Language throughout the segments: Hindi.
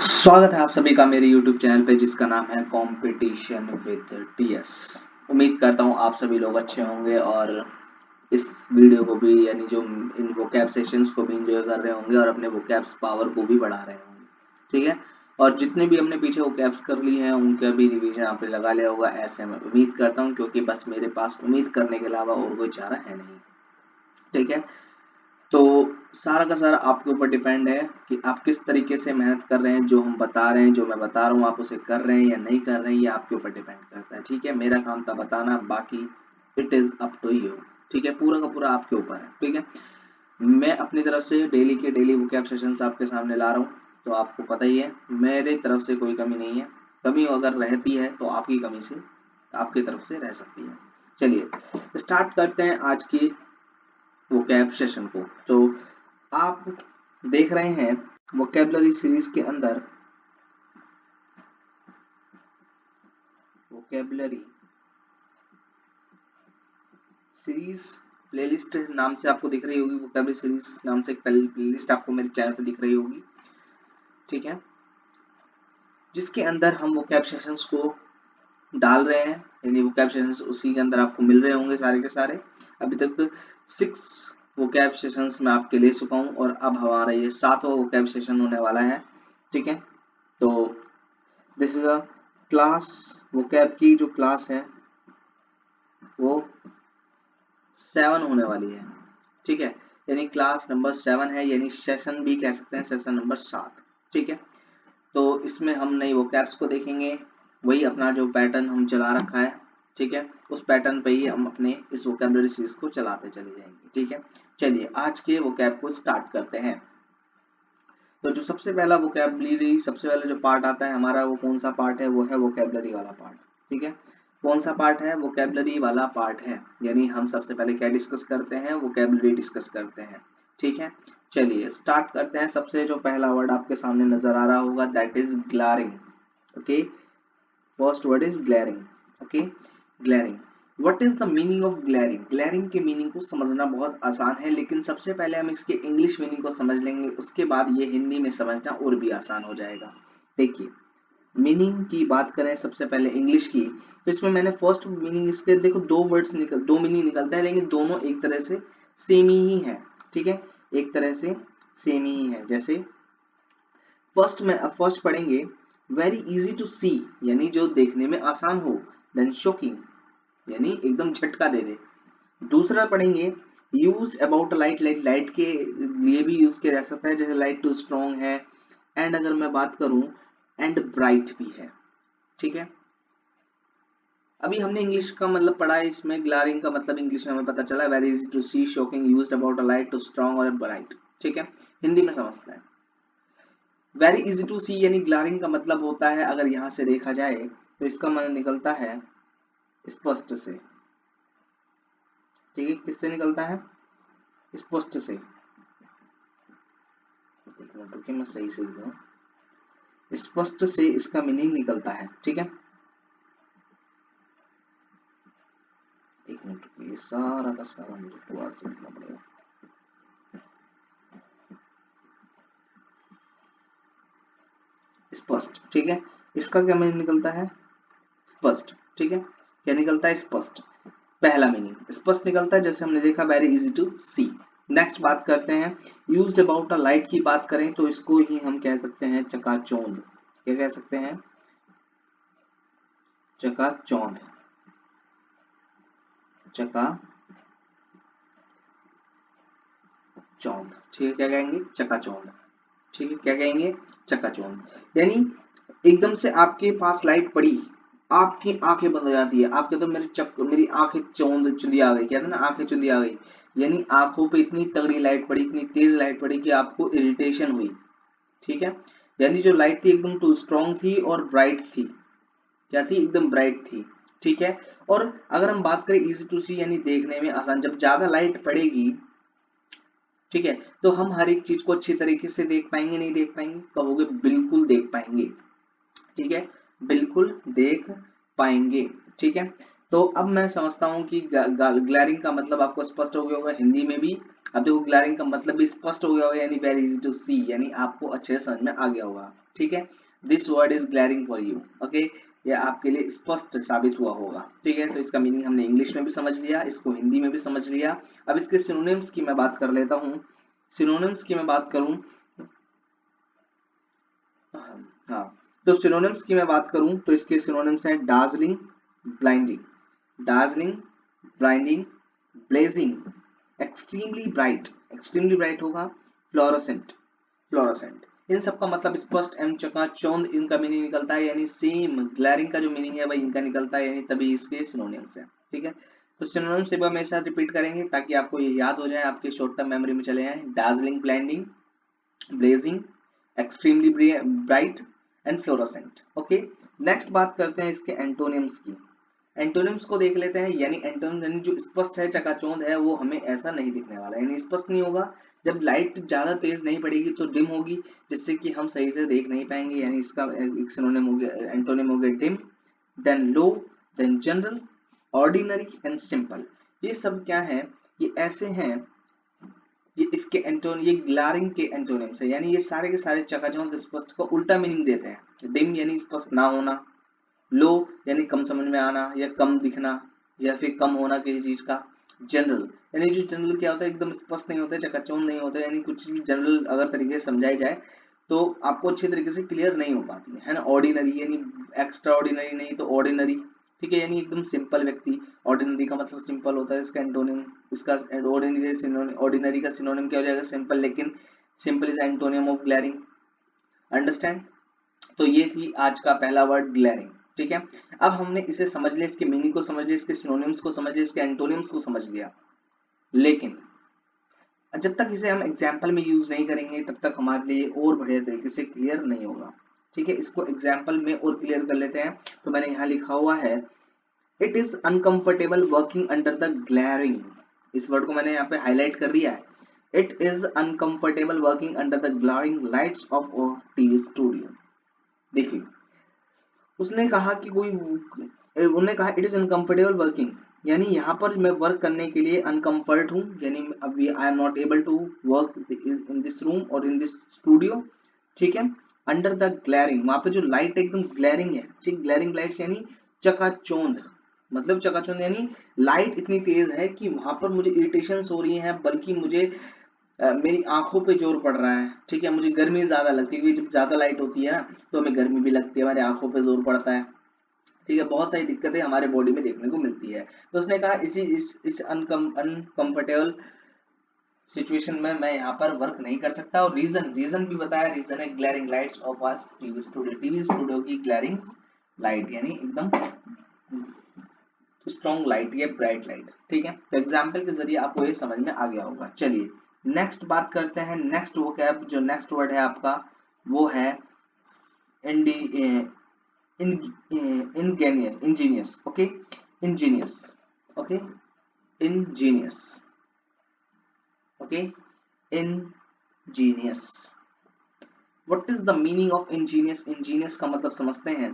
स्वागत है आप सभी का मेरे YouTube चैनल पे जिसका नाम है कंपटीशन विद टीएस। उम्मीद करता हूँ आप सभी लोग अच्छे होंगे और इस वीडियो को भी यानी जो इन वोकैब सेशंस को भी एंजॉय कर रहे होंगे और अपने वोकैब्स पावर को भी बढ़ा रहे होंगे। ठीक है, और जितने भी हमने पीछे वोकैब्स कर लिए हैं उनका भी रिवीजन आपने लगा लिया होगा, ऐसे मैं उम्मीद करता हूँ, क्योंकि बस मेरे पास उम्मीद करने के अलावा और कोई चारा है नहीं। ठीक है, तो सारा का सारा आपके ऊपर डिपेंड है कि आप किस तरीके से मेहनत कर रहे हैं। जो हम बता रहे हैं, जो मैं बता रहा हूँ, आप उसे कर रहे हैं या नहीं कर रहे हैं, ये आपके ऊपर डिपेंड करता है। ठीक है, मेरा काम था बताना, बाकी it is up to you. ठीक है, पूरा का पूरा आपके ऊपर है। ठीक है, मैं अपनी तरफ से डेली के डेली वोकैब सेशंस आपके सामने ला रहा हूँ, तो आपको पता ही है मेरे तरफ से कोई कमी नहीं है। कमी अगर रहती है तो आपकी कमी से, आपकी तरफ से रह सकती है। चलिए स्टार्ट करते हैं आज की वोकैब सेशन को। तो आप देख रहे हैं वोकैबुलरी सीरीज के अंदर वोकैबुलरी सीरीज प्लेलिस्ट नाम से आपको दिख रही होगी। वोकैबुलरी सीरीज नाम से एक प्लेलिस्ट आपको मेरे चैनल पे दिख रही होगी। ठीक है, जिसके अंदर हम वोकैब सेशंस को डाल रहे हैं, यानी वोकैब सेशंस उसी के अंदर आपको मिल रहे होंगे सारे के सारे। अभी तक 6 वोकैब सेशंस मैं आपके ले चुका हूं और अब हमारा ये 7वां वोकैब सेशन होने वाला है। ठीक है, तो this is a class, vocab की जो क्लास है वो 7 होने वाली है। ठीक है, यानी क्लास नंबर 7 है, यानी सेशन भी कह सकते हैं, सेशन नंबर 7। ठीक है, तो इसमें हम नई वोकैब्स को देखेंगे, वही अपना जो पैटर्न हम चला रखा है। ठीक है, उस पैटर्न पे ही हम अपने इस वोकैबुलरी सीरीज को चलाते चले जाएंगे। ठीक है, चलिए आज के वोकैब को स्टार्ट करते हैं। तो जो सबसे पहला वोकैबुलरी, सबसे पहला जो पार्ट आता है हमारा, वो कौन सा पार्ट है? वो है वोकैबुलरी वाला पार्ट। ठीक है, कौन सा पार्ट है? वोकैबुलरी वाला पार्ट है, यानी हम सबसे पहले क्या डिस्कस करते हैं? वोकैबुलरी डिस्कस करते हैं। ठीक है, चलिए स्टार्ट करते हैं। सबसे जो पहला वर्ड आपके सामने नजर आ रहा होगा, that is glaring. Okay, first word is glaring. Okay, glaring. What is the meaning of glaring? Glaring के मीनिंग को समझना बहुत आसान है, लेकिन सबसे पहले हम इसके इंग्लिश मीनिंग को समझ लेंगे, उसके बाद ये हिंदी में समझना और भी आसान हो जाएगा। देखिए, मीनिंग की बात करें सबसे पहले इंग्लिश की, तो इसमें मैंने फर्स्ट मीनिंग इसके, देखो दो मीनिंग निकलता है, लेकिन दोनों एक तरह से सेम ही है। ठीक है, एक तरह से सेम ही है। जैसे फर्स्ट में फर्स्ट पढ़ेंगे वेरी इजी टू सी, यानी जो देखने में आसान हो। देन शॉकिंग, यानी एकदम झटका दे दे। दूसरा पढ़ेंगे यूज अबाउट लाइट, लाइट के लिए भी यूज किया जा सकता है, जैसे लाइट टू स्ट्रॉन्ग है। एंड अगर मैं बात करूं, एंड ब्राइट भी है। ठीक है, अभी हमने इंग्लिश का मतलब पढ़ा है, इसमें ग्लारिंग का मतलब इंग्लिश में हमें पता चला, very easy to see, shocking, used about a light to strong और ब्राइट। ठीक है, हिंदी में समझते हैं। वेरी इजी टू सी यानी ग्लारिंग का मतलब होता है, अगर यहां से देखा जाए तो इसका मतलब निकलता है स्पष्ट से। ठीक है, किससे निकलता है? स्पष्ट से। एक मिनट रुकिए, मैं सही से लिखूं। स्पष्ट से इसका मीनिंग निकलता है। ठीक है, एक मिनट रुकिए, सारा का सारा मुझे दोबारा से लिखना पड़ेगा। स्पष्ट। ठीक है, इसका क्या मीनिंग निकलता है? स्पष्ट। ठीक है, क्या निकलता है? स्पष्ट। पहला मीनिंग स्पष्ट निकलता है, जैसे हमने देखा very easy to see. Next बात करते हैं, यूज्ड अबाउट अ लाइट की बात करें तो इसको ही हम कह सकते हैं चकाचौंध। क्या कह सकते हैं? चकाचौंध। चकाचौंध। ठीक है, क्या कहेंगे? चकाचौंध। ठीक है, क्या कहेंगे? चकाचौंध, यानी एकदम से आपके पास लाइट पड़ी, आपकी आंखें बंद हो जाती है। आपके तो मेरी आंखें चौंध चुंधी आ गई, कहते हैं ना, आंखें चुंधी आ गई, यानी आंखों पे इतनी तगड़ी लाइट पड़ी, इतनी तेज लाइट पड़ी कि आपको इरिटेशन हुई। ठीक है, यानी जो लाइट थी एकदम टू स्ट्रॉन्ग थी और ब्राइट थी। क्या थी? एकदम ब्राइट थी। ठीक है, और अगर हम बात करें इजी टू सी यानी देखने में आसान, जब ज्यादा लाइट पड़ेगी, ठीक है, तो हम हर एक चीज को अच्छी तरीके से देख पाएंगे? नहीं देख पाएंगे? कहोगे बिल्कुल देख पाएंगे। ठीक है, बिल्कुल देख पाएंगे। ठीक है, तो अब मैं समझता हूँ कि ग्लैरिंग का मतलब आपको स्पष्ट हो गया होगा हिंदी में भी। अब देखो ग्लैरिंग का मतलब भी स्पष्ट हो गया होगा, यानी वेरी इजी टू सी, यानी आपको अच्छे से समझ में आ गया होगा। ठीक है, this word is glaring for you. Okay, यह आपके लिए स्पष्ट साबित हुआ होगा। ठीक है, तो इसका मीनिंग हमने इंग्लिश में भी समझ लिया, इसको हिंदी में भी समझ लिया। अब इसके सिनोनिम्स की मैं बात कर लेता हूँ। सिनोनिम्स की मैं बात करूं, हाँ, तो सिनोनिम्स की मैं बात करूं तो इसके सिनोनिम्स हैं Darjeeling, blinding, Darjeeling, blinding, blazing, extremely bright होगा, फ्लोरोसेंट, फ्लोरोसेंट। इन सब का मतलब स्पष्ट एवं चकाचौंध इनका मीनिंग निकलता है, यानी सेम ग्लैरिंग का जो मीनिंग है वही इनका निकलता है, यानी तभी इसके सिनोनिम्स है। ठीक है, तो सिनोनिम्स एक बार मेरे साथ रिपीट करेंगे ताकि आपको ये याद हो जाए, आपके शॉर्ट टर्म मेमोरी में चले जाए। Darjeeling, blinding, blazing, extremely bright and fluorescent. Okay, next बात करते हैं इसके एंटोनिम्स की। एंटोनिम्स को देख लेते हैं, यानी एंटोनिम्स यानी जो स्पष्ट है, चकाचौंध है, वो हमें ऐसा नहीं दिखने वाला, यानी स्पष्ट नहीं होगा। जब लाइट ज्यादा तेज नहीं पड़ेगी तो डिम होगी, जिससे कि हम सही से देख नहीं पाएंगे, यानी इसका एक सिनोनिम हो गया, एंटोनिम हो गया dim, then low, then general, ordinary and simple. ये सब क्या है, ये ऐसे हैं, ये इसके ये ग्लारिंग के एंटोनिम्स है, यानी ये सारे के सारे चकाचौंध स्पष्ट का उल्टा मीनिंग देते हैं। डिम यानी स्पष्ट ना होना, लो यानी कम समझ में आना या कम दिखना या फिर कम होना किसी चीज का, जनरल यानी जो जनरल क्या होता है, एकदम स्पष्ट नहीं होता है, चकाचौंध नहीं होता है, यानी कुछ भी जनरल अगर तरीके से समझाई जाए तो आपको अच्छे तरीके से क्लियर नहीं हो पाती है ना। ऑर्डिनरी यानी एक्स्ट्रा ऑर्डिनरी नहीं तो ऑर्डिनरी। ठीक है, यानी एकदम सिंपल व्यक्ति, ऑर्डिनरी का मतलब सिंपल होता है, इसका एंटोनिम, इसका ऑर्डिनरी का सिनोनिम क्या हो जाएगा, सिंपल, लेकिन simple is antonym of glaring. Understand? तो ये थी आज का पहला वर्ड ग्लैरिंग। ठीक है, अब हमने इसे समझ लिया, इसके मीनिंग को समझ लिया, इसके सिनोनिम्स को समझ लिया, इसके एंटोनिम्स को समझ लिया, लेकिन जब तक इसे हम एग्जाम्पल में यूज नहीं करेंगे तब तक हमारे लिए और बढ़िया तरीके से क्लियर नहीं होगा। ठीक है, इसको एग्जाम्पल में और क्लियर कर लेते हैं। तो मैंने यहाँ लिखा हुआ है, it is uncomfortable working under the glaring. इस वर्ड को मैंने यहाँ पे हाईलाइट कर दिया है। It is uncomfortable working under the glaring lights of TV studio. देखिए, उसने कहा कि उन्होंने कहा इट इज अनकंफर्टेबल वर्किंग, यानी यहाँ पर मैं वर्क करने के लिए अनकंफर्ट हूँ, यानी अभी I am not able to work in this room और इन दिस स्टूडियो। ठीक है, अंडर द ग्लैरिंग, वहां पे जो लाइट एकदम ग्लैरिंग है, ठीक, ग्लैरिंग लाइट्स यानी चकाचौंध, मतलब चकाचौंध यानी लाइट इतनी तेज है कि वहां पर मुझे इरिटेशन हो रही है, बल्कि मुझे मेरी आंखों पे जोर पड़ रहा है। ठीक है, मुझे गर्मी ज्यादा लगती है, क्योंकि जब ज्यादा लाइट होती है ना तो हमें गर्मी भी लगती है, हमारी आंखों पे जोर पड़ता है। ठीक है, बहुत सारी दिक्कतें हमारे बॉडी में देखने को मिलती है। तो उसने कहा इस अनकंफर्टेबल सिचुएशन में मैं यहाँ पर वर्क नहीं कर सकता, और रीजन भी बताया, रीजन है glaring lights of our TV studio, TV studio की ग्लैरिंग लाइट, यानी एकदम स्ट्रॉन्ग लाइट या ब्राइट लाइट। ठीक है, तो एग्जाम्पल के जरिए आपको ये समझ में आ गया होगा। चलिए नेक्स्ट बात करते हैं, नेक्स्ट वोकैब, जो नेक्स्ट वर्ड है आपका वो है Angénieux. Okay, Angénieux, okay, Angénieux, okay, Angénieux. What is the meaning of Angénieux? Angénieux का मतलब समझते हैं।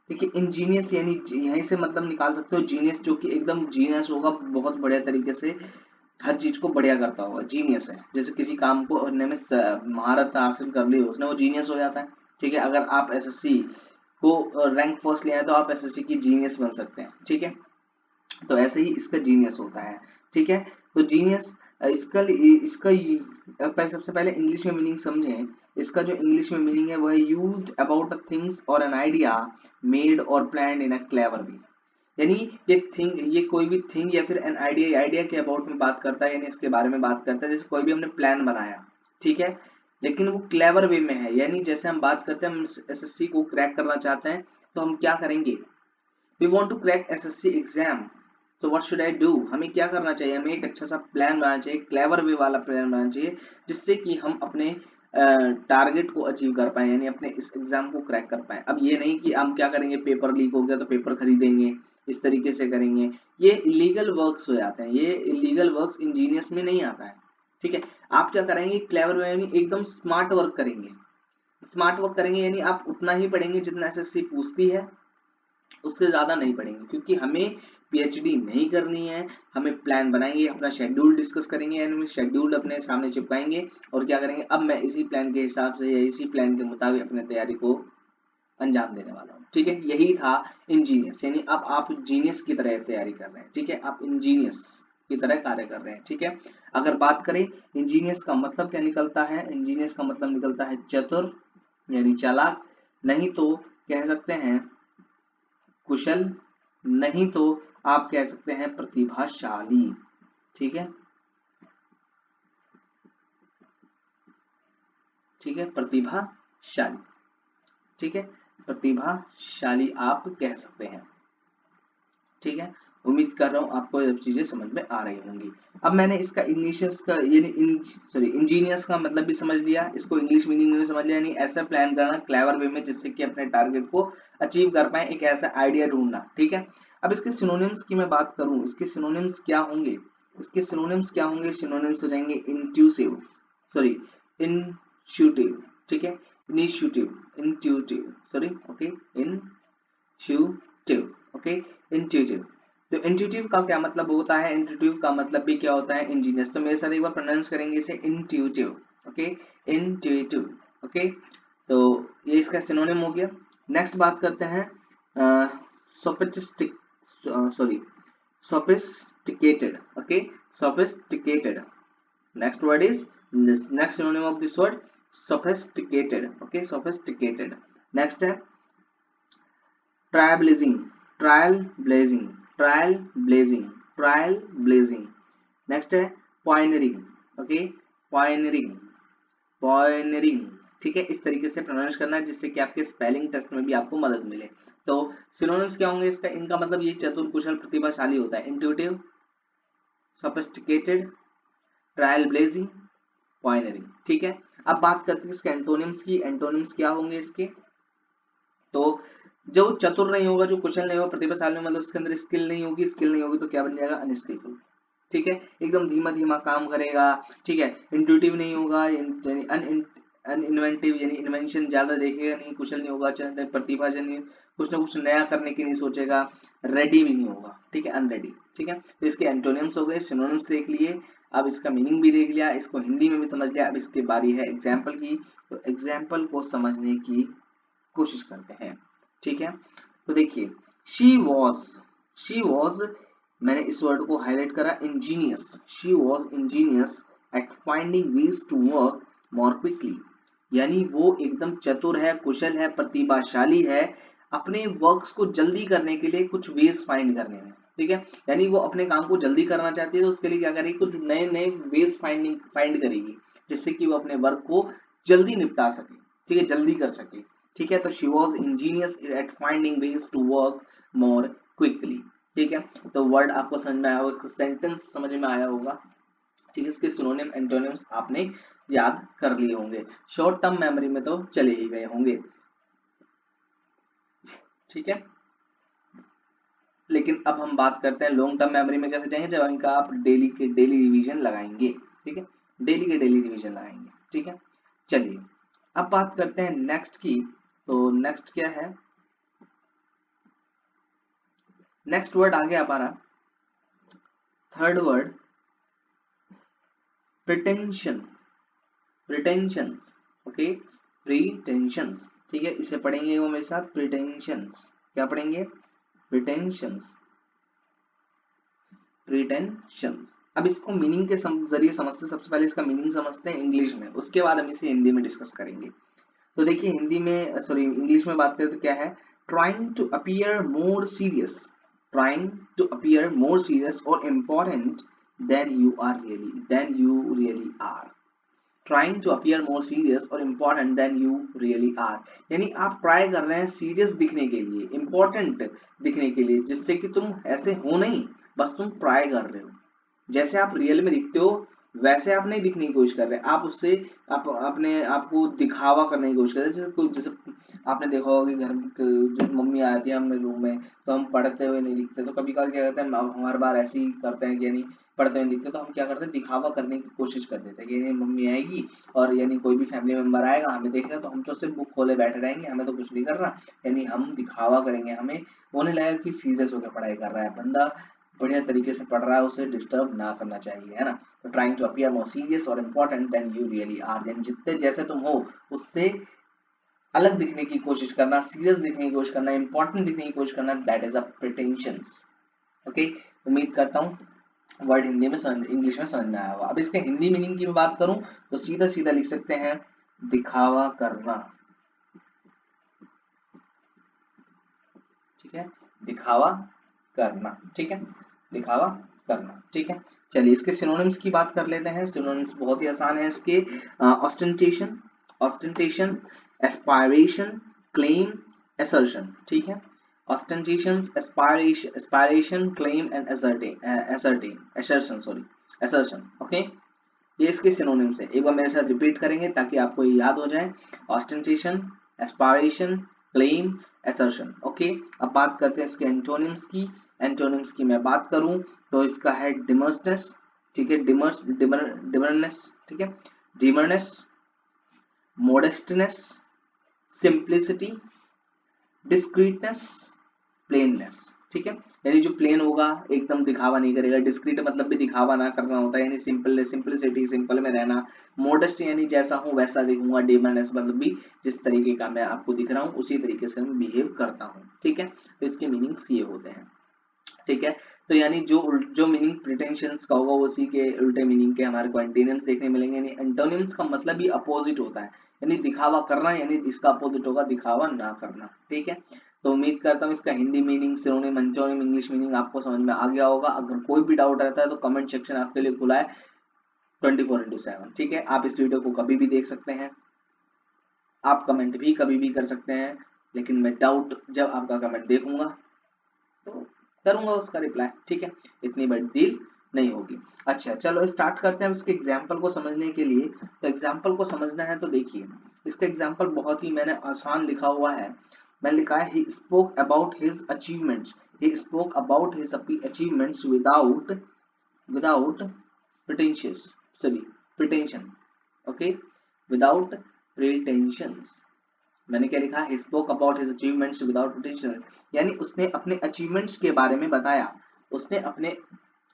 देखिए, इंजीनियस यानी यहीं से मतलब निकाल सकते हो जीनियस, जो कि एकदम जीनियस होगा, बहुत बढ़िया तरीके से हर चीज को बढ़िया करता होगा, जीनियस है। जैसे किसी काम को करने में महारत हासिल कर ली उसने, वो जीनियस हो जाता है। ठीक है, अगर आप एसएससी को रैंक फर्स्ट ले आए तो आप एसएससी की जीनियस बन सकते हैं। ठीक है, तो ऐसे ही इसका जीनियस होता है। ठीक है, तो जीनियस इसका इसका सबसे पहले इंग्लिश में मीनिंग समझें। इसका जो इंग्लिश में मीनिंग है वह है यूज्ड अबाउट अ थिंग्स और एन आइडिया मेड और प्लान्ड इन अ क्लेवर वे। यानी ये थिंग, ये कोई भी थिंग या फिर एन आइडिया, आइडिया के अबाउट में बात करता है, यानी इसके बारे में बात करता है। जैसे कोई भी हमने प्लान बनाया, ठीक है, लेकिन वो क्लेवर वे में है, यानी जैसे हम बात करते हैं हम एसएससी को क्रैक करना चाहते हैं तो हम क्या करेंगे, we want to crack SSC exam, तो व्हाट शुड आई डू, हमें क्या करना चाहिए, हमें एक अच्छा सा प्लान बनाना चाहिए, क्लेवर वे वाला प्लान बनाना चाहिए, जिससे कि हम अपने टारगेट को अचीव कर पाए, यानी अपने इस एग्जाम को क्रैक कर पाए। अब ये नहीं कि हम क्या करेंगे, पेपर लीक हो गया तो पेपर खरीदेंगे, इस तरीके से करेंगे, ये इलीगल वर्क्स हो जाते हैं, ये इलीगल वर्क्स इंजीनियस में नहीं आता है। ठीक है, आप क्या करेंगे, क्लेवर वे यानी एकदम स्मार्ट वर्क करेंगे। स्मार्ट वर्क करेंगे यानी आप उतना ही पढ़ेंगे जितना एसएससी पूछती है, उससे ज्यादा नहीं पढ़ेंगे, क्योंकि हमें पीएचडी नहीं करनी है। हमें प्लान बनाएंगे, अपना शेड्यूल डिस्कस करेंगे, यानी शेड्यूल अपने सामने चिपकाएंगे और क्या करेंगे, अब मैं इसी प्लान के हिसाब से या इसी प्लान के मुताबिक अपने तैयारी को अंजाम देने वाला हूँ। ठीक है, यही था इंजीनियस, यानी अब आप जीनियस की तरह तैयारी कर रहे हैं। ठीक है, आप इंजीनियस की तरह कार्य कर रहे हैं। ठीक है, अगर बात करें इंजीनियस का मतलब क्या निकलता है, इंजीनियस का मतलब निकलता है चतुर यानी चालाक, नहीं तो कह सकते हैं कुशल, नहीं तो आप कह सकते हैं प्रतिभाशाली। ठीक है, ठीक है, प्रतिभाशाली। ठीक है, प्रतिभाशाली आप कह सकते हैं। ठीक है, उम्मीद कर रहा हूं आपको ये चीजें समझ में आ रही होंगी। अब मैंने इसका इंग्लिश का यानी इंजीनियर्स का मतलब भी समझ लिया, इसको इंग्लिश मीनिंग में भी समझ लिया, यानी ऐसा प्लान करना क्लेवर वे में जिससे कि अपने टारगेट को अचीव कर पाए, एक ऐसा आइडिया ढूंढना। ठीक है, अब इसके सिनोनिम्स की मैं बात करूं, इसके सिनोनिम्स क्या होंगे, इसके सिनोनिम्स क्या होंगे, सिनोनिम्स हो जाएंगे इंट्यूसिव, सॉरी इंट्यूटिव। ठीक है, initiative, intuitive, sorry, okay, intuitive, okay, intuitive. तो इंट्यूटिव का क्या मतलब होता है, इंट्यूटिव का मतलब भी क्या होता है, इंजीनियस। तो मेरे साथ एक बार प्रोनाउंस करेंगे इसे, इंट्यूटिव, ओके, इंट्यूटिव, ओके। तो ये इसका सिनोनिम हो गया। नेक्स्ट बात करते हैं सोफिस्टिक, sorry, sophisticated, okay, sophisticated. Next word is this, next synonym of this word sophisticated, okay, sophisticated. Next है trailblazing, trailblazing, trailblazing, trailblazing. Next है pioneering, okay, pioneering, pioneering. ठीक है, इस तरीके से प्रोनाउंस करना है जिससे कि आपके स्पेलिंग टेस्ट में भी आपको मदद मिले। तो सिनोनिम्स क्या होंगे इसका, इनका मतलब ये चतुर, कुशल, प्रतिभाशाली होता है, इंट्यूटिव, सोफिस्टिकेटेड, ट्रायल ब्लेजिंग, पॉइनरिंग। ठीक है, अब बात करते हैं इसके एंटोनिम्स की, एंटोनिम्स क्या होंगे इसके। तो जो चतुर नहीं होगा, जो कुशल नहीं होगा, प्रतिभाशाली नहीं, मतलब इसके अंदर स्किल नहीं होगी, स्किल नहीं होगी तो क्या बन जाएगा, अनस्किलफुल। ठीक है, एकदम धीमा धीमा काम करेगा। ठीक है, इंट्यूटिव नहीं होगा, यानी अनइन्वेंटिव यानी इन्वेंशन ज्यादा देखेगा नहीं, कुशल नहीं होगा, प्रतिभाजन नहीं, कुछ ना कुछ नया करने की नहीं सोचेगा, रेडी भी नहीं होगा। ठीक है, अनरेडी। ठीक है, तो इसके एंटोनिम्स हो गए, सिनोनिम्स देख लिए, अब इसका मीनिंग भी देख लिया, इसको हिंदी में भी समझ लिया। अब इसकी बारी है एग्जाम्पल की, तो एग्जाम्पल को समझने की कोशिश करते हैं। ठीक है, तो देखिए, शी वॉज, मैंने इस वर्ड को हाईलाइट करा, ingenious, she was ingenious at finding ways to work more quickly, यानी वो एकदम चतुर है, कुशल है, प्रतिभाशाली है अपने वर्क्स को जल्दी करने के लिए, कुछ वेज फाइंड करने में। ठीक है, यानी वो अपने काम को जल्दी करना चाहती है, तो उसके लिए क्या करेगी, कुछ नए नए वेज फाइंड करेगी जिससे कि वो अपने वर्क को जल्दी निपटा सके। ठीक है, जल्दी कर सके। ठीक है, तो she was ingenious at finding ways to work more quickly. ठीक है, तो वर्ड आपको समझ में आया होगा, सेंटेंस समझ में आया होगा। ठीक है, इसके सिनोनिम एंटोनिम्स आपने याद कर लिए होंगे, शॉर्ट टर्म मेमोरी में तो चले ही गए होंगे। ठीक है, लेकिन अब हम बात करते हैं लॉन्ग टर्म मेमोरी में कैसे जाएंगे, जब इनका आप डेली के डेली रिवीजन लगाएंगे। ठीक है, डेली के डेली रिवीजन लगाएंगे। ठीक है, चलिए अब बात करते हैं नेक्स्ट की। तो नेक्स्ट क्या है, नेक्स्ट वर्ड आ गया हमारा थर्ड वर्ड, प्रिटेंशन, प्रिटेंशंस, ओके, प्रिटेंशंस। ठीक है, इसे पढ़ेंगे वो मेरे साथ, प्रिटेंशंस। क्या पढ़ेंगे, प्रिटेंशंस, प्रिटेंशंस। अब इसको मीनिंग के जरिए समझते, सबसे पहले इसका मीनिंग समझते हैं इंग्लिश में, उसके बाद हम इसे हिंदी में डिस्कस करेंगे। तो देखिए, हिंदी में, सॉरी, इंग्लिश में बात करें तो क्या है, trying to appear more serious, trying to appear more serious और important than you really are, trying to appear more serious और important than you really are, यानी आप ट्राई कर रहे हैं सीरियस दिखने के लिए, इंपॉर्टेंट दिखने के लिए, जिससे कि तुम ऐसे हो नहीं, बस तुम ट्राई कर रहे हो, जैसे आप रियल में दिखते हो वैसे आप नहीं दिखने की कोशिश कर रहे, आप उससे आप अपने आप को दिखावा करने की कोशिश कर रहे हैं। जैसे आपने देखा होगा कि घर में जब मम्मी आती है हमें रूम में, तो हम पढ़ते हुए नहीं दिखते, तो कभी कभार क्या करते हैं, हम हर बार ऐसे ही करते हैं कि यानी पढ़ते हुए नहीं दिखते, तो हम क्या करते हैं, दिखावा करने की कोशिश कर देते हैं कि यानी मम्मी आएगी और यानी कोई भी फैमिली मेंबर आएगा हमें देखेगा तो हम तो सिर्फ बुक खोले बैठे रहेंगे, हमें तो कुछ नहीं करना, यानी हम दिखावा करेंगे, हमें होने लगेगा कि सीरियस होकर पढ़ाई कर रहा है बंदा, बढ़िया तरीके से पढ़ रहा है, उसे डिस्टर्ब ना करना चाहिए, है ना। तो trying to appear more serious और important than you really are, यानी जितने जैसे तुम हो उससे अलग दिखने की कोशिश करना, सीरियस दिखने की कोशिश करना, इंपॉर्टेंट दिखने की कोशिश करना, दैट इज अ प्रिटेंशंस। ओके, उम्मीद करता हूँ वर्ड हिंदी में इंग्लिश में समझ में आया होगा। अब इसके हिंदी मीनिंग की बात करूं तो सीधा सीधा लिख सकते हैं दिखावा करना, ठीक है, दिखावा करना, ठीक है, दिखावा करना, ठीक है। चलिए इसके सिनोनिम्स की बात कर लेते हैं। सिनोनिम्स बहुत ही आसान है इसके, ostentation, ostentation, aspiration, claim, assertion, ठीक है। Ostentation, aspiration, aspiration, claim and assertion, sorry, assertion, okay. ये इसके सिनोनिम्स है, एक बार मेरे साथ रिपीट करेंगे ताकि आपको ये याद हो जाए। Ostentation, aspiration, claim, assertion, okay. अब बात करते हैं इसके एंटोनिम्स की। एंटोनिम्स की मैं बात करूं तो इसका है डिमर्सनेस, ठीक है, डिमरनेस, ठीक है, डिमरनेस, मोडेस्टनेस, सिंप्लिसिटी, डिस्क्रीटनेस, प्लेननेस, ठीक है। यानी जो प्लेन होगा एकदम दिखावा नहीं करेगा, डिस्क्रीट मतलब भी दिखावा ना करना होता है, यानी सिंपल, सिंपलिसिटी, सिंपल में रहना, मोडेस्ट यानी जैसा हूं वैसा दिखूंगा, डिमरनेस मतलब भी जिस तरीके का मैं आपको दिख रहा हूं उसी तरीके से मैं बिहेव करता हूं, ठीक है। तो इसके मीनिंग्स ये होते हैं, ठीक है। तो यानी जो मीनिंग प्रिटेंशंस का होगा उसी के उल्टे मीनिंग के हमारे को एंटोनिम्स देखने मिलेंगे। यानी एंटोनिम्स का मतलब ही अपोजिट होता है, यानी दिखावा करना, यानी इसका अपोजिट होगा दिखावा ना करना, ठीक है। तो उम्मीद करता हूँ इसका Hindi meaning, synonym, antonym, English meaning आपको समझ में आ गया होगा। अगर कोई भी डाउट रहता है तो कमेंट सेक्शन आपके लिए खुला है 24/7, ठीक है। आप इस वीडियो को कभी भी देख सकते हैं, आप कमेंट भी कभी भी कर सकते हैं, लेकिन मैं डाउट जब आपका कमेंट देखूंगा तो करूंगा उसका रिप्लाई, ठीक है, इतनी बड़ी डील नहीं होगी। अच्छा चलो स्टार्ट करते हैं इसके एग्जाम्पल को समझने के लिए। तो एग्जाम्पल को समझना है तो देखिए इसका एग्जाम्पल बहुत ही मैंने आसान लिखा हुआ है। मैंने लिखा है he spoke about his achievements, he spoke about his achievements without pretensions, sorry, pretension, okay, without pretensions। मैंने क्या लिखा, he spoke about his achievements without pretension, यानी उसने अपने अचीवमेंट्स के बारे में बताया, उसने अपने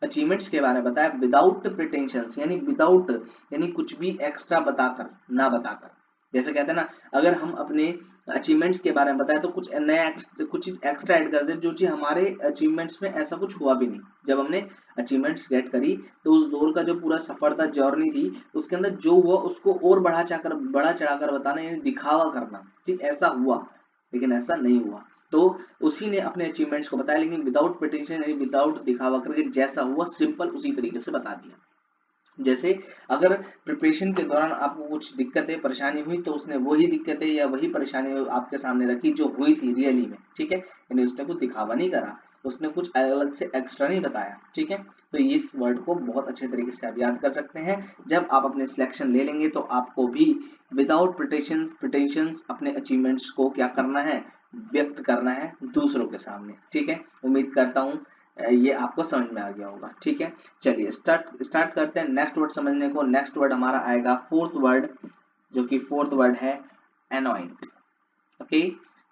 अचीवमेंट्स के बारे में बताया विदाउट प्रिटेंशंस, यानी विदाउट यानी कुछ भी एक्स्ट्रा बताकर, ना बताकर। जैसे कहते हैं ना, अगर हम अपने अचीवमेंट्स के बारे में बताएं तो कुछ नया कुछ चीज एक्स्ट्रा ऐड कर दे, जो चीज हमारे अचीवमेंट्स में ऐसा कुछ हुआ भी नहीं। जब हमने अचीवमेंट्स गेट करी तो उस दौर का जो पूरा सफर था, जर्नी थी, उसके अंदर जो हुआ उसको और बढ़ा चढ़ाकर बताना, यानी दिखावा करना, ठीक, ऐसा हुआ लेकिन ऐसा नहीं हुआ। तो उसी ने अपने अचीवमेंट्स को बताया, लेकिन विदाउट प्रिटेंशन यानी विदाउट दिखावा करके, जैसा हुआ सिंपल उसी तरीके से बता दिया। जैसे अगर प्रिपरेशन के दौरान आपको कुछ दिक्कतें परेशानी हुई तो उसने वही दिक्कतें या वही परेशानी आपके सामने रखी जो हुई थी रियली में, ठीक है, यानी उसने कुछ दिखावा नहीं करा, उसने कुछ अलग से एक्स्ट्रा नहीं बताया, ठीक है। तो इस वर्ड को बहुत अच्छे तरीके से आप याद कर सकते हैं। जब आप अपने सिलेक्शन ले लेंगे तो आपको भी विदाउट प्रिटेंशंस अपने अचीवमेंट्स को क्या करना है, व्यक्त करना है दूसरों के सामने, ठीक है। उम्मीद करता हूँ ये आपको समझ में आ गया होगा, ठीक है। चलिए स्टार्ट करते हैं नेक्स्ट वर्ड समझने को। नेक्स्ट वर्ड हमारा आएगा फोर्थ वर्ड, जो कि फोर्थ वर्ड है anoint, okay.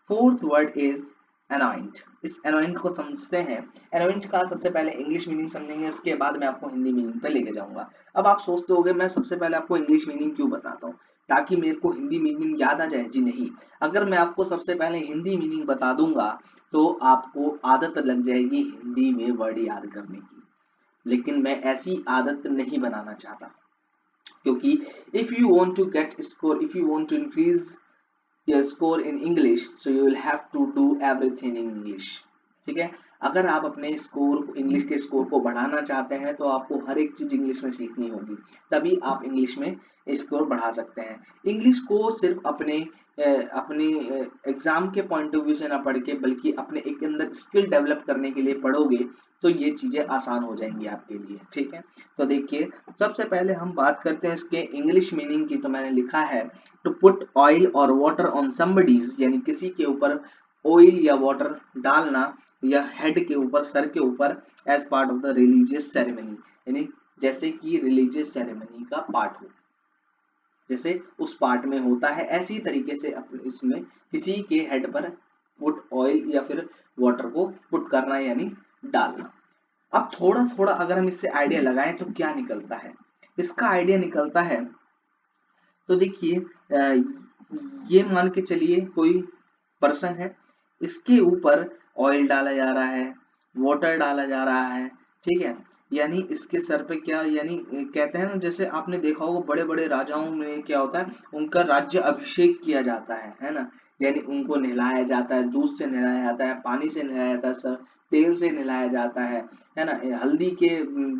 Fourth word is anoint. इस अनॉइंट को समझते हैं। अनॉइंट का सबसे पहले इंग्लिश मीनिंग समझेंगे, उसके बाद मैं आपको हिंदी मीनिंग पे लेके जाऊंगा। अब आप सोचते होंगे मैं सबसे पहले आपको इंग्लिश मीनिंग क्यों बताता हूँ, ताकि मेरे को हिंदी मीनिंग याद आ जाए? जी नहीं, अगर मैं आपको सबसे पहले हिंदी मीनिंग बता दूंगा तो आपको आदत लग जाएगी हिंदी में वर्ड याद करने की, लेकिन मैं ऐसी आदत नहीं बनाना चाहता, क्योंकि if you want to get score, if you want to increase your score in English, so you will have to do everything in English, ठीक है। अगर आप अपने स्कोर, इंग्लिश के स्कोर को बढ़ाना चाहते हैं तो आपको हर एक चीज इंग्लिश में सीखनी होगी, तभी आप इंग्लिश में स्कोर बढ़ा सकते हैं। इंग्लिश को सिर्फ अपने अपनी एग्जाम के पॉइंट ऑफ व्यू से ना पढ़ के बल्कि अपने एक अंदर स्किल डेवलप करने के लिए पढ़ोगे तो ये चीजें आसान हो जाएंगी आपके लिए। ठीक है, तो देखिए सबसे पहले हम बात करते हैं इसके इंग्लिश मीनिंग की। तो मैंने लिखा है टू पुट ऑयल और वाटर ऑन समबडीज, यानी किसी के ऊपर ऑयल या वाटर डालना या हेड के ऊपर, सर के ऊपर, as part of the religious ceremony, यानी जैसे कि रिलीजियस सेरेमनी का पार्ट हो, जैसे उस पार्ट में होता है ऐसी तरीके से इसमें किसी के हेड पर पुट ऑयल या फिर वाटर को पुट करना यानी डालना। अब थोड़ा थोड़ा अगर हम इससे आइडिया लगाएं तो क्या निकलता है, इसका आइडिया निकलता है तो देखिए ये मान के चलिए कोई पर्सन है, इसके ऊपर ऑयल डाला जा रहा है, वाटर डाला जा रहा है। ठीक है, यानी इसके सर पे क्या, यानी कहते हैं ना, जैसे आपने देखा होगा बड़े बड़े राजाओं में क्या होता है, उनका राज्य अभिषेक किया जाता है ना, यानी उनको नहलाया जाता है, दूध से नहलाया जाता है, पानी से नहलाया जाता है, सर तेल से नहलाया जाता है ना, हल्दी के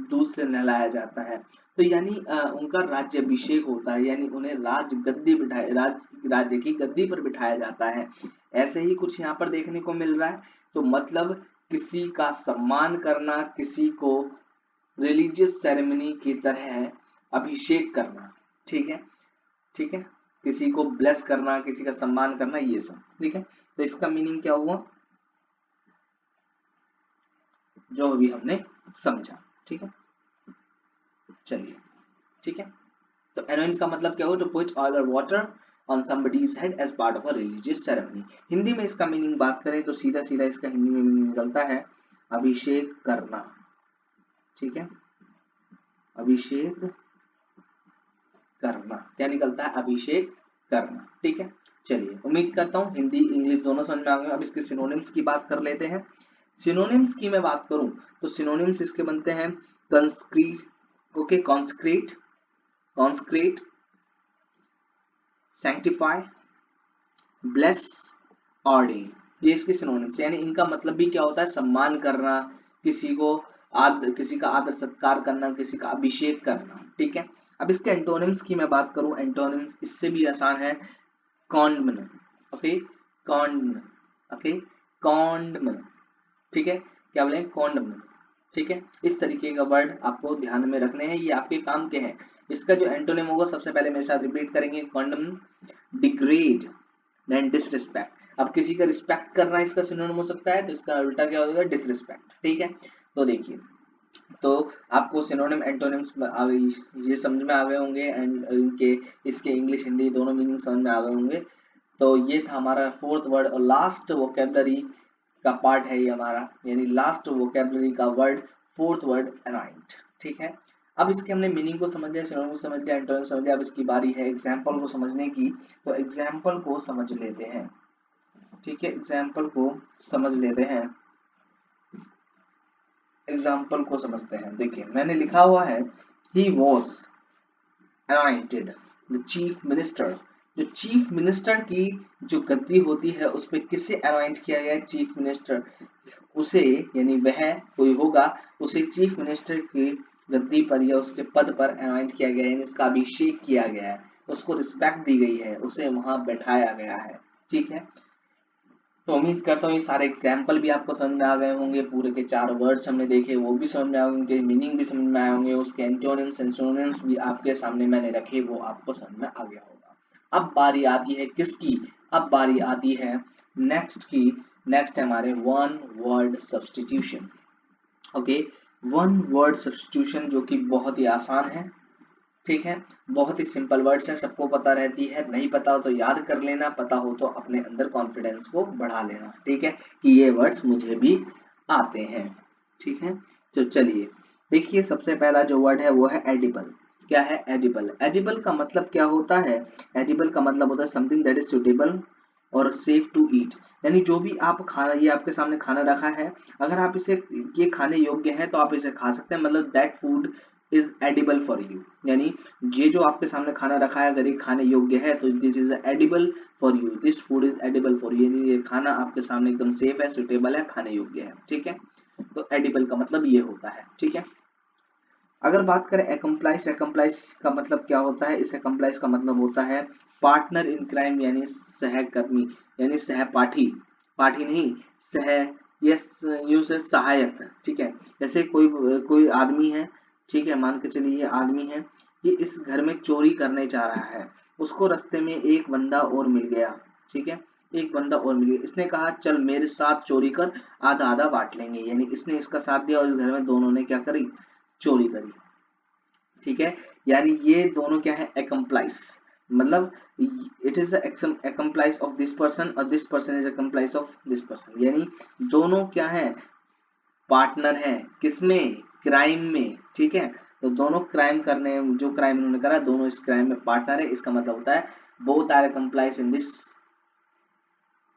दूध से नहलाया जाता है। तो यानी उनका राज्य अभिषेक होता है, यानी उन्हें राज्य की गद्दी पर बिठाया जाता है। ऐसे ही कुछ यहाँ पर देखने को मिल रहा है। तो मतलब किसी का सम्मान करना, किसी को रिलीजियस सेरेमनी की तरह अभिषेक करना। ठीक है, ठीक है, किसी को ब्लेस करना, किसी का सम्मान करना, ये सब। ठीक है, तो इसका मीनिंग क्या हुआ जो अभी हमने समझा। ठीक है, चलिए, ठीक है, तो anoint का मतलब क्या हो, to put oil or water on somebody's head as part of a religious ceremony। Hindi में इसका मीनिंग बात करें तो सीधा सीधा इसका हिंदी में मीनिंग निकलता है अभिषेक करना। ठीक है, अभिषेक करना, क्या निकलता है, अभिषेक करना। ठीक है, चलिए, उम्मीद करता हूं हिंदी इंग्लिश दोनों समझ में आ गए। अब इसके सिनोनिम्स की बात कर लेते हैं। सिनोनिम्स की मैं बात करूं तो सिनोनिम्स इसके बनते हैं कंस्क्रीट, ओके, कॉन्स्क्रीट, कॉन्स्क्रीट, सैंक्टिफाई, ब्लेस, ऑर्डेन, ये इसके सिनोनिम्स, यानी इनका मतलब भी क्या होता है, सम्मान करना, किसी को किसी का आदर सत्कार करना, किसी का अभिषेक करना। ठीक है, अब इसके एंटोनिम्स की मैं बात करूं, एंटोनिम्स इससे भी आसान है, कॉन्डमन, ओके, कॉन्डमन, ओके, कॉन्डमन। ठीक है, क्या बोले, कॉन्डमन। ठीक है, इस तरीके का वर्ड आपको ध्यान में रखने हैं, ये आपके काम के हैं। इसका जो एंटोनिम होगा सबसे पहले मेरे साथ रिपीट करेंगे, कॉन्डमन, डिग्रेड, देन डिसरिस्पेक्ट। अब किसी का रिस्पेक्ट करना इसका सिनोनिम हो सकता है, तो इसका उल्टा क्या होगा, डिसरिस्पेक्ट। ठीक है, तो देखिए, तो आपको सिनोनिम एंटोनिम्स ये समझ में आ गए होंगे, एंड इनके इसके इंग्लिश हिंदी दोनों मीनिंग समझ में आ गए होंगे। तो ये था हमारा फोर्थ वर्ड और लास्ट वोकेबलरी का पार्ट है ये हमारा, यानी लास्ट वोकेबलरी का वर्ड, फोर्थ वर्ड अनाइंट। ठीक है, अब इसके हमने मीनिंग को समझ लिया, सिनोनिम को समझ लिया, एंटोनिम समझ लिया। अब इसकी बारी है एग्जाम्पल को समझने की, तो एग्जाम्पल को समझ लेते हैं। ठीक है, एग्जाम्पल को समझ लेते हैं, एग्जाम्पल को समझते हैं। देखिए मैंने लिखा हुआ है, he was anointed the chief minister. जो चीफ मिनिस्टर की जो गद्दी होती है उस पर किसे anoint किया गया है, चीफ मिनिस्टर, उसे, यानी वह कोई होगा, उसे चीफ मिनिस्टर की गद्दी पर या उसके पद पर anoint किया गया है, यानी उसका अभिषेक किया गया है, उसको रिस्पेक्ट दी गई है, उसे वहां बैठाया गया है। ठीक है, तो उम्मीद करता हूँ ये सारे एग्जाम्पल भी आपको समझ में आ गए होंगे, पूरे के 4 वर्ड्स हमने देखे वो भी समझ में आ गए होंगे, मीनिंग भी समझ में आए होंगे, उसके एंटोनिम्स एंड सिनोनिम्स भी आपके सामने मैंने रखे, वो आपको समझ में आ गया होगा। अब बारी आती है किसकी, अब बारी आती है नेक्स्ट की। नेक्स्ट है हमारे one word substitution. Okay, one word substitution जो कि बहुत ही आसान है। ठीक है, बहुत ही सिंपल वर्ड्स हैं, सबको पता रहती है, नहीं पता हो तो याद कर लेना, पता हो तो अपने अंदर कॉन्फिडेंस को बढ़ा लेना। ठीक है, कि ये वर्ड्स मुझे भी आते हैं। ठीक है, तो चलिए देखिए, सबसे पहला जो वर्ड है वो है एडिबल। क्या है, एडिबल। एडिबल का मतलब क्या होता है, एडिबल का मतलब होता है समथिंग दैट इज सुटेबल और सेफ टू ईट, यानी जो भी आप खाना, ये आपके सामने खाना रखा है, अगर आप इसे, ये खाने योग्य है तो आप इसे खा सकते हैं, मतलब that food is edible for you, यानी ये जो आपके सामने खाना रखा है अगर ये खाने योग्य है तो this is edible for you, this food is edible for you, यानी ये खाना आपके सामने एकदम सेफ है, सुटेबल है, खाने योग्य है। ठीक है, तो एडिबल का मतलब ये होता है। ठीक है, अगर बात करें एकम्प्लाइज, एकम्प्लाइज का मतलब क्या होता है, इस एकम्प्लाइज का मतलब होता है पार्टनर इन क्राइम, यानी सहकर्मी, यानी सहपाठी, पाठी नहीं सह, यस यूं से सहायक, ठीक है। जैसे कोई कोई आदमी है, ठीक है, मान के चलिए ये आदमी है, ये इस घर में चोरी करने जा रहा है, उसको रास्ते में एक बंदा और मिल गया, ठीक है, एक बंदा और मिल गया, इसने कहा चल मेरे साथ चोरी कर, आधा आधा बांट लेंगे, यानी इसने इसका साथ दिया और इस घर में दोनों ने क्या करी, चोरी करी, ठीक है। यानी ये दोनों क्या है, accomplice, मतलब it is accomplice of this person और this person is accomplice of this person, यानी दोनों क्या है, पार्टनर है, किसमें, क्राइम में, ठीक है। तो दोनों क्राइम करने, जो क्राइम उन्होंने करा, दोनों इस क्राइम में पार्टनर है, इसका मतलब होता है both are accomplice in this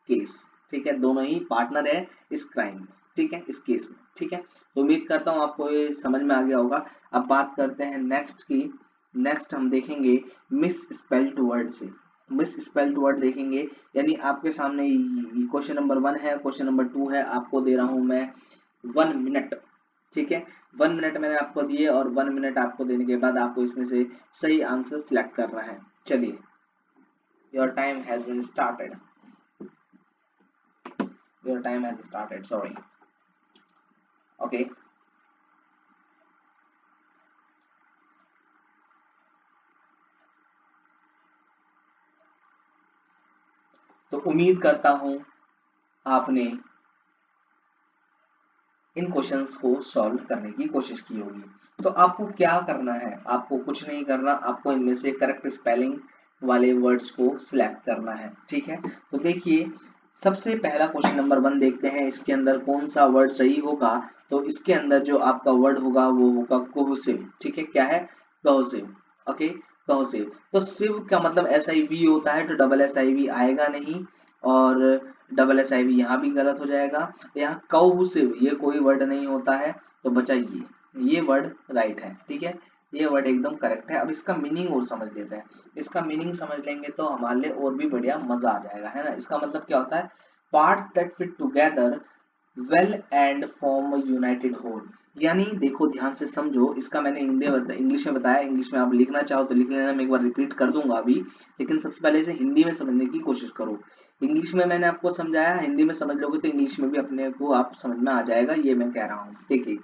case, ठीक है, दोनों ही पार्टनर है इस क्राइम में, ठीक है, इस केस में, ठीक है। तो उम्मीद करता हूँ आपको ये समझ में आ गया होगा। अब बात करते हैं नेक्स्ट की। नेक्स्ट हम देखेंगे मिस स्पेल्ड वर्ड से, मिस स्पेल्ड वर्ड देखेंगे, यानी आपके सामने क्वेश्चन नंबर 1 है, क्वेश्चन नंबर 2 है, आपको दे रहा हूं मैं 1 मिनट, ठीक है, 1 मिनट मैंने आपको दिए और 1 मिनट आपको देने के बाद आपको इसमें से सही आंसर सिलेक्ट करना है। चलिए, your time has been started, your time has started, sorry, okay। तो उम्मीद करता हूं आपने इन क्वेश्चंस को सॉल्व करने की कोशिश की होगी। तो आपको क्या करना है, आपको कुछ नहीं करना, आपको इनमें से करेक्ट स्पेलिंग वाले वर्ड्स को सिलेक्ट करना है, ठीक है। तो देखिए, सबसे पहला क्वेश्चन नंबर 1 देखते हैं, इसके अंदर कौन सा वर्ड सही होगा। तो इसके अंदर जो आपका वर्ड होगा वो होगा कोहसिव, ठीक है, क्या है, कोहसिव, ओके, कोहसिव। तो सिव का मतलब SIV होता है, तो डबल SIV आएगा नहीं, और डबल SIV यहाँ भी गलत हो जाएगा। यहाँ कोहसिव ये कोई वर्ड नहीं होता है, तो बचा ये वर्ड राइट है, ठीक है, ये वर्ड एकदम करेक्ट है। अब इसका मीनिंग और समझ लेते हैं, इसका मीनिंग समझ लेंगे तो हमारे लिए और भी बढ़िया मजा आ जाएगा, है ना। इसका मतलब क्या होता है, parts that fit together well and form united whole. यानी देखो ध्यान से समझो, इसका मैंने इंग्लिश में बताया, इंग्लिश में आप लिखना चाहो तो लिख लेना, मैं एक बार रिपीट कर दूंगा अभी, लेकिन सबसे पहले इसे हिंदी में समझने की कोशिश करो। इंग्लिश में मैंने आपको समझाया, हिंदी में समझ लोगे तो इंग्लिश में भी अपने को आप समझ में आ जाएगा, ये मैं कह रहा हूँ। देखिए,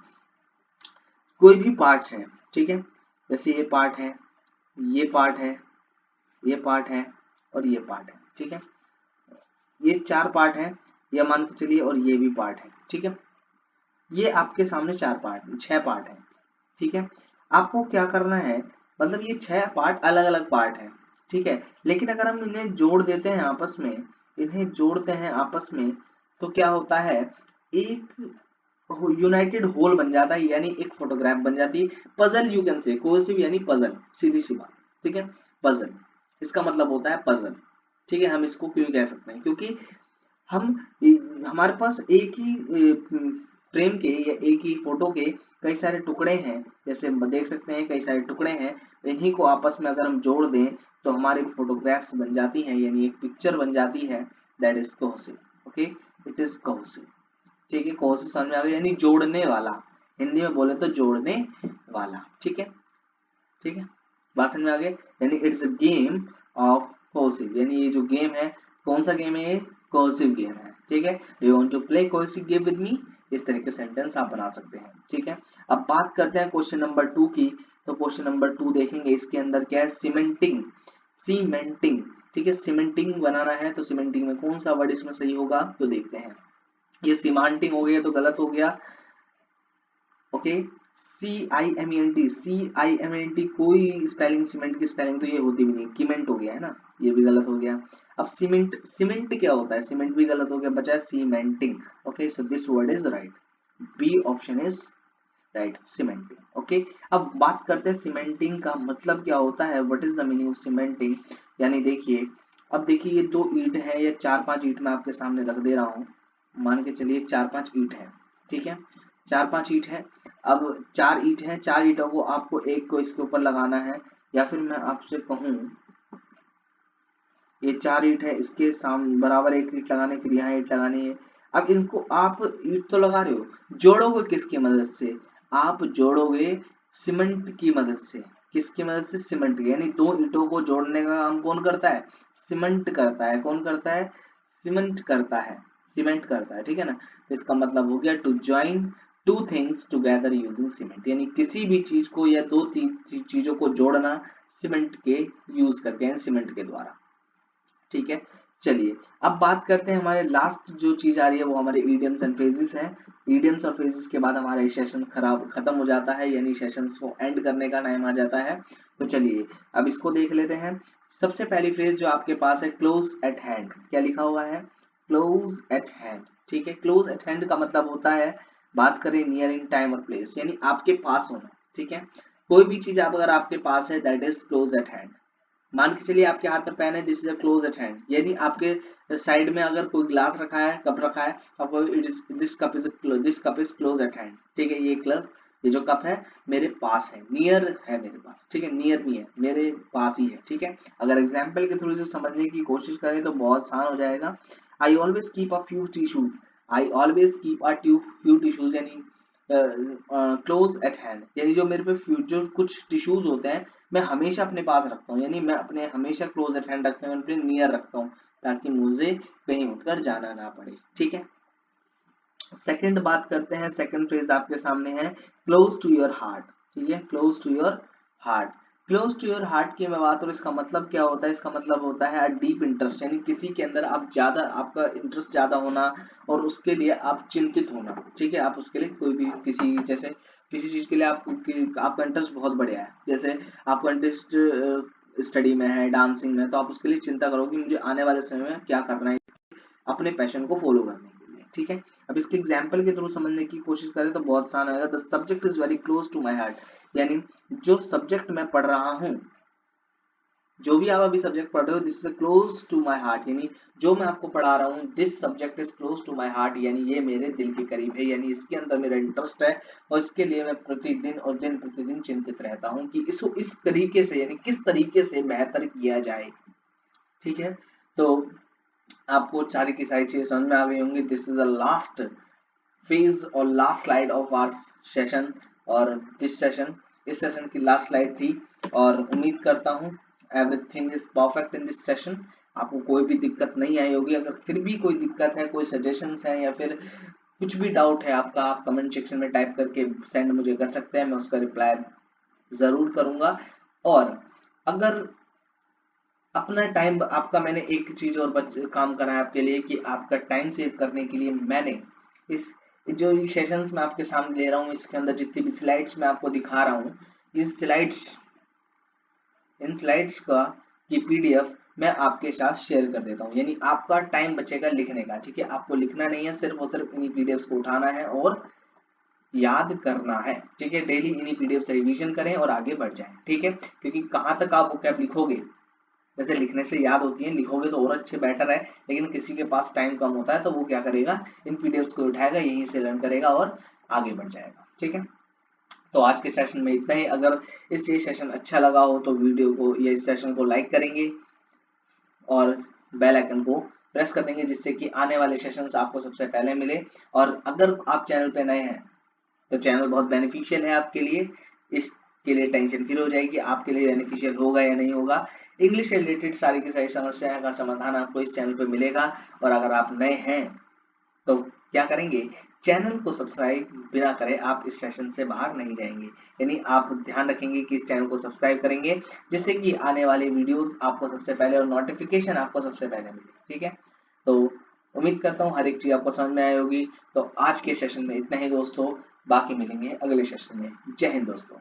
कोई भी पार्ट्स है, ठीक है, जैसे ये पार्ट है, ये पार्ट है, ये पार्ट है और ये पार्ट है, ठीक है, ये 4 पार्ट है, या मान के चलिए, और ये भी पार्ट है, ठीक है, ये आपके सामने 6 पार्ट है, ठीक है। आपको क्या करना है, मतलब ये 6 पार्ट अलग अलग पार्ट है, ठीक है, लेकिन अगर हम इन्हें जोड़ देते हैं आपस में, इन्हें जोड़ते हैं आपस में, तो क्या होता है, एक यूनाइटेड होल बन जाता है, यानी एक फोटोग्राफ बन जाती है। Puzzle you can say, cohesive यानी पजल, सीधी सी बात, ठीक है, पजल, इसका मतलब होता है पजल, ठीक है। हम इसको क्यों कह सकते हैं, क्योंकि हम हमारे पास एक ही फ्रेम के या एक ही फोटो के कई सारे टुकड़े हैं, जैसे हम देख सकते हैं कई सारे टुकड़े हैं, इन्हीं को आपस में अगर हम जोड़ दें तो हमारी फोटोग्राफ्स बन जाती हैं, यानी एक पिक्चर बन जाती है, that is cohesive, okay, it is cohesive, ठीक है। कोहेसिव समझ में आ गया, यानी जोड़ने वाला, हिंदी में बोले तो जोड़ने वाला, ठीक है, ठीक है, बात समझ में आ गया, यानी it's a game of cohesive, यानी ये जो गेम है, कौन सा गेम है, ये कोहेसिव गेम है, ठीक है। You want to play cohesive game with me, इस तरह के सेंटेंस आप बना सकते हैं, ठीक है। अब बात करते हैं क्वेश्चन नंबर 2 की। तो क्वेश्चन नंबर 2 देखेंगे, इसके अंदर क्या है, सीमेंटिंग, सीमेंटिंग, ठीक है, सीमेंटिंग बनाना है, तो सीमेंटिंग में कौन सा वर्ड इसमें सही होगा, तो देखते हैं। ये सीमांटिंग हो गया तो गलत हो गया, ओके, CIMENT कोई स्पेलिंग, सीमेंट की स्पेलिंग तो ये होती भी नहीं, कीमेंट हो गया है ना, ये भी गलत हो गया। अब सीमेंट, सीमेंट क्या होता है, सीमेंट भी गलत हो गया, बचा है cementing, okay, so this word is right, B option is right, cementing, okay. अब बात करते हैं सीमेंटिंग का मतलब क्या होता है, what is the meaning of cementing. यानी देखिए, अब देखिए ये 2 ईंट है या 4-5 ईंट मैं आपके सामने रख दे रहा हूँ, मान के चलिए 4-5 ईंट है, ठीक है, 4-5 ईंट है। अब 4 ईंट है, 4 ईंटों को आपको एक को इसके ऊपर लगाना है, या फिर मैं आपसे कहूं ये 4 ईंट है, इसके सामने बराबर एक ईंट लगाने के लिए यहाँ ईंट लगानी है। अब इनको आप ईंट तो लगा रहे हो, जोड़ोगे किसकी मदद से, आप जोड़ोगे सीमेंट की मदद से। किसकी मदद से? सीमेंट की। यानी दो ईंटों को जोड़ने का काम कौन करता है? सीमेंट करता है। कौन करता है? सीमेंट करता है। सीमेंट करता है, ठीक है ना। तो इसका मतलब हो गया to join two things together using cement, यानी किसी भी चीज को या दो चीजों को जोड़ना सीमेंट के यूज करके, यानी सीमेंट के द्वारा, ठीक है। चलिए अब बात करते हैं, हमारे लास्ट जो चीज आ रही है वो हमारे ईडियम्स एंड फ्रेजेस है। ईडियम्स और फ्रेजेस के बाद हमारा सेशन खत्म हो जाता है, यानी सेशंस को एंड करने का टाइम आ जाता है। तो चलिए अब इसको देख लेते हैं। सबसे पहली फ्रेज जो आपके पास है, क्लोज एट हैंड। क्या लिखा हुआ है? क्लोज एट हैंड, ठीक है। क्लोज एट हैंड का मतलब होता है, बात करें नियर इन टाइम और प्लेस, यानी आपके पास होना, ठीक है। कोई भी चीज आप अगर आपके पास है, that is close eight hand. मान के चलिए आपके हाथ में पेन है, this is a close eight hand, यानी आपके साइड में अगर कोई ग्लास रखा है, कप रखा है, आपको this cup is close eight hand, ठीक है। ये जो कप है मेरे पास है, नियर है मेरे पास, ठीक है। नियर भी है, मेरे पास ही है, ठीक है। अगर एग्जाम्पल के थ्रू से समझने की कोशिश करें तो बहुत आसान हो जाएगा। I always keep a few tissues. I always keep a few tissues, यानी क्लोज एट हैंड, यानी जो मेरे पे जो कुछ टिश्यूज होते हैं मैं हमेशा अपने पास रखता हूँ, यानी मैं अपने हमेशा क्लोज एट हैंड रखता हूँ, अपने नियर रखता हूँ, ताकि मुझे कहीं उठकर जाना ना पड़े, ठीक है। सेकंड बात करते हैं, सेकंड फ्रेज आपके सामने है, क्लोज टू योर हार्ट, ठीक है। Close to your heart. Close to your heart की मैं बात करूं, इसका मतलब क्या होता है? इसका मतलब होता है डीप इंटरेस्ट, यानी किसी के अंदर आप ज्यादा, आपका इंटरेस्ट ज्यादा होना और उसके लिए आप चिंतित होना, ठीक है। आप उसके लिए कोई भी जैसे किसी चीज के लिए आपका इंटरेस्ट बहुत बढ़िया है, जैसे आपका इंटरेस्ट स्टडी में है, डांसिंग में, तो आप उसके लिए चिंता करोगे मुझे आने वाले समय में क्या करना है, अपने पैशन को फॉलो करने के लिए, ठीक है। अब इसके एग्जाम्पल के थ्रू समझने की कोशिश करें तो बहुत आसान होगा। The subject is very close to my heart, यानी जो सब्जेक्ट मैं पढ़ रहा हूँ, जो भी आप अभी सब्जेक्ट पढ़ रहे हो, this is close to my heart, यानी जो मैं आपको पढ़ा रहा हूँ, this subject is close to my heart, यानी ये मेरे दिल के करीब है, यानी इसके अंदर मेरा इंटरेस्ट है और इसके लिए मैं प्रतिदिन और दिन प्रतिदिन चिंतित रहता हूँ कि इसको इस तरीके से, यानी किस तरीके से बेहतर किया जाए, ठीक है। तो आपको सारी की सारी चीजें समझ में आ गई होंगी। This is the last phase और last slide of our session, और दिस सेशन, इस सेशन की लास्ट स्लाइड थी, और उम्मीद करता हूँ everything is perfect in this session. आपको कोई भी दिक्कत नहीं आई होगी। अगर फिर भी कोई दिक्कत है, कोई सजेशंस है या फिर कुछ भी डाउट है आपका, आप कमेंट सेक्शन में टाइप करके सेंड मुझे कर सकते हैं, मैं उसका रिप्लाई जरूर करूंगा। और अगर अपना टाइम आपका, मैंने एक चीज और काम करा है आपके लिए कि आपका टाइम सेव करने के लिए मैंने इस जो ये सेशंस मैं आपके सामने ले रहा हूँ, इसके अंदर जितनी भी स्लाइड्स मैं आपको दिखा रहा हूँ, इस स्लाइड्स इन स्लाइड्स का की पीडीएफ मैं आपके साथ शेयर कर देता हूँ, यानी आपका टाइम बचेगा लिखने का, ठीक है। आपको लिखना नहीं है, सिर्फ और सिर्फ इन्हीं पीडीएफ को उठाना है और याद करना है, ठीक है। डेली इन्हीं पीडीएफ से रिवीजन करें और आगे बढ़ जाएं, ठीक है। क्योंकि कहाँ तक आप वोकैब लिखोगे, वैसे लिखने से याद होती है, लिखोगे तो और अच्छे बेटर है, लेकिन किसी के पास टाइम कम होता है तो वो क्या करेगा, इन पीडीएफ को उठाएगा, यहीं से लर्न करेगा और आगे बढ़ जाएगा, ठीक है। तो आज के सेशन में इतना ही। अगर ये सेशन अच्छा लगा हो तो वीडियो को या इस सेशन को लाइक करेंगे और बेल आइकन को प्रेस कर देंगे, जिससे कि आने वाले सेशंस आपको सबसे पहले मिले। और अगर आप चैनल पे नए हैं तो चैनल बहुत बेनिफिशियल है आपके लिए, इसके लिए टेंशन फ्री हो जाएगी, आपके लिए बेनिफिशियल होगा या नहीं होगा। इंग्लिश से रिलेटेड सारी की सारी समस्याओं का समाधान आपको इस चैनल पे मिलेगा। और अगर आप नए हैं तो क्या करेंगे, चैनल को सब्सक्राइब बिना करे आप इस सेशन से बाहर नहीं जाएंगे, यानी आप ध्यान रखेंगे कि इस चैनल को सब्सक्राइब करेंगे, जिससे कि आने वाले वीडियोस आपको सबसे पहले और नोटिफिकेशन आपको सबसे पहले मिले, ठीक है। तो उम्मीद करता हूँ हर एक चीज आपको समझ में आई होगी। तो आज के सेशन में इतना ही दोस्तों, बाकी मिलेंगे अगले सेशन में। जय हिंद दोस्तों।